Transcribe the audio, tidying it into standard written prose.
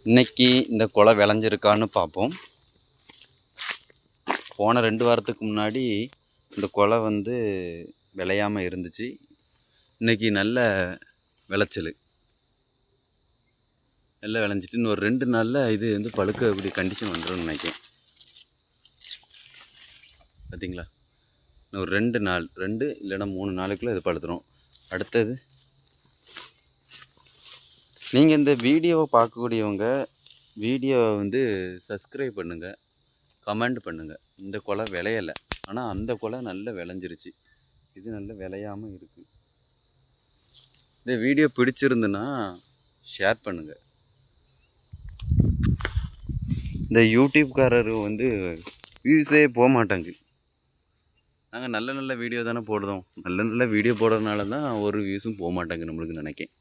இன்னைக்கு இந்த குலை விளைஞ்சிருக்கான்னு பார்ப்போம். போன 2 வாரத்துக்கு முன்னாடி இந்த குலை வந்து விளையாமல் இருந்துச்சு. இன்னைக்கு நல்ல விளைச்சல், நல்லா விளைஞ்சிட்டு இன்னும் ஒரு 2 நாளில் இது வந்து பழுக்கக்கூடிய கண்டிஷன் வந்துடும் நினைக்கிறேன். பார்த்தீங்களா, இன்னும் ஒரு 2 நாள், 2 இல்லைன்னா 3 நாளுக்குள்ளே இது பழுத்துடும். அடுத்தது நீங்கள் இந்த வீடியோவை பார்க்கக்கூடியவங்க வீடியோவை வந்து சப்ஸ்கிரைப் பண்ணுங்கள், கமெண்ட் பண்ணுங்கள். இந்த குலை விளையலை, ஆனால் அந்த குலை நல்லா விளைஞ்சிருச்சு. இது நல்லா விளையாமல் இருக்குது. இந்த வீடியோ பிடிச்சிருந்துன்னா ஷேர் பண்ணுங்கள். இந்த யூடியூப்காரரு வந்து வியூஸே போக மாட்டாங்க. நாங்கள் நல்ல நல்ல வீடியோ தானே போடுறோம். நல்ல நல்ல வீடியோ போடுறதுனால தான் ஒரு வியூஸும் போக மாட்டாங்க நம்மளுக்கு நினைக்கேன்.